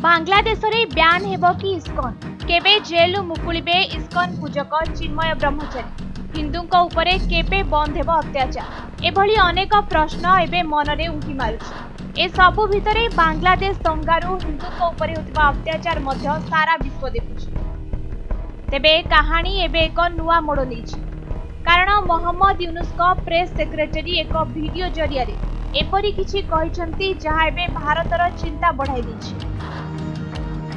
बांग्लादेश में ब्यान हेब कि इस्कन केबे जेलु मुकुलिबे इस्कन पूजक चिन्मय ब्रह्मचारी हिंदू उपरे केबे बंद हेब अत्याचार एभली अनेक प्रश्न एबे मनरे उंकी मारुछि। ए सबु भितरे बांग्लादेश दंगारु हिंदू उपरे होतिबा अत्याचार मध्य सारा विश्व देखुछि। तेबे कहानी एबे एक नुआ मोड़ नेछि, कारण मोहम्मद यूनुस को प्रेस सेक्रेटरी एक वीडियो जरिया एपरी किछि कहिसंती जहा एबे भारतर चिंता बढ़ाई दैछि।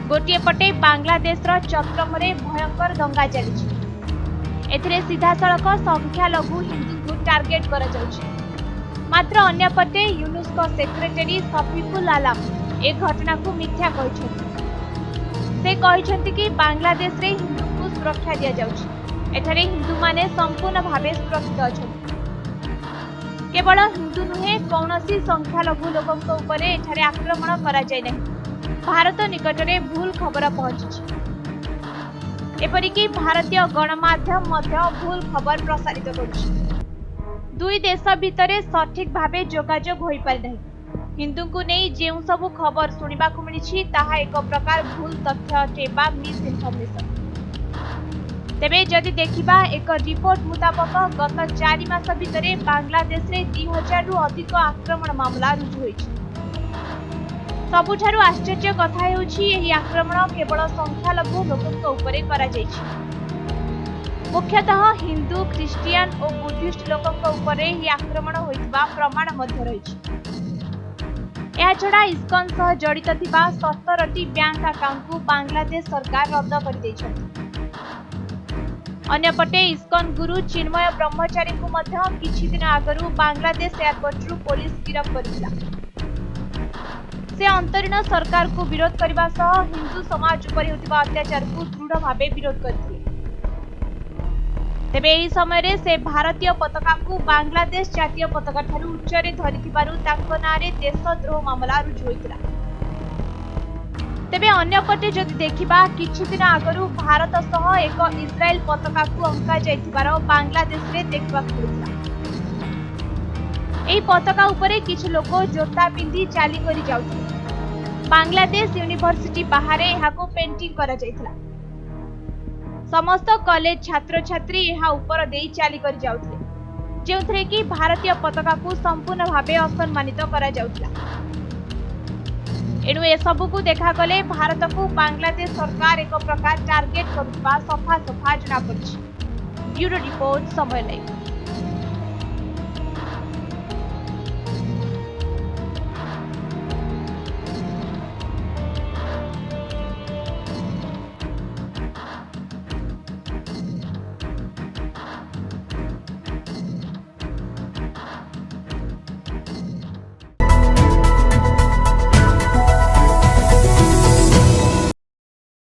गोटे पटे बांग्लादेश चक्रमरे भयंकर दंगा चली एथिरे सीधा सड़क संख्यालघु हिंदू को टार्गेट करा जाउछि। मात्र अन्य पटे यूनुस को सेक्रेटरी सफिकुल आलम ए घटना को मिथ्या कहिसंती। से कहिसंती कि बांग्लादेश रे हिंदू को सुरक्षा दिया जाउछि। एठारे हिंदू माने संपूर्ण भावे सुरक्षित अछंती। केवल हिंदू नुहे कौनसी संख्यालघु लोकंक उपरे एठारे आक्रमण करा जाय नाही। भारत निकटरे भूल खबर पहुंची। एपरिकी भारतीय गणमाध्यम मध्य भूल खबर प्रसारित करुछि। दुई देश भितरे सठिक भावे जोगाजोग होई पारि नाही। हिंदू को नहीं जेउ सब खबर सुनिबा को मिलिछि ताहा एक प्रकार भूल तथ्य अटे बा मिस इनफॉरमेशन। तेबे जदि देखिबा एक रिपोर्ट मुताबक गत 4 मास भितरे बांग्लादेश रे 2000 रु अधिक आक्रमण मामला रुजु होइछि। सबुठारु आश्चर्य कथा हेउछि एही आक्रमण केवल संख्यालघु लोकंक उपरे करा जाइछि। मुख्यतः हिंदू, ख्रिस्टियन और बुद्धिस्ट लोकंक उपरे एही आक्रमण होइतबा प्रमाण मध्य रहिछि। एहा छडा इस्कन सह जड़ित थिबा 17टी बैंक अकाउंट को बांग्लादेश सरकार रद्द कर दैछथि। अन्यपटे इस्कन गुरु चिन्मय ब्रह्मचारी को मध्य किछि दिन आगरु बांग्लादेश एयरपोर्ट रु पुलिस गिरफ्त करथिला। से अंतरीण सरकार को विरोध करने सह हिंदू समाज उपर होतिबा अत्याचार को दृढ़ भावे विरोध करथिले। तेबे एही समय से भारतीय पताका को बांग्लादेश जातीय पताका ठारू उच्चरे धरिथिबारु तांको नारे देशद्रोह मामला रुजु होइतिला। तेबे अन्यपटे जदि देखिबा किछि दिन आगरु भारत सह एक इस्राएल पताका को अंका जाइथिबार बांग्लादेश रे देखबाक मिलिथिला। एही पताका उपरे किछि लोक जोता पिंधी चाली करि जाउथिले। बांग्लादेश यूनिवर्सिटी बाहर एहाको पेंटिंग करा जाइथिला। समस्त कॉलेज छात्र छात्री एहा ऊपर देई चाली करि जाउथिले, जेउथरे कि भारतीय पताका को संपूर्ण भावे असम्मानित करा जाउथिला। एणु ए सबु को देखा गले भारत को बांग्लादेश सरकार एक प्रकार टार्गेट करुवा सफा सफा जना पड़छि। ब्यूरो रिपोर्ट समय लाइव।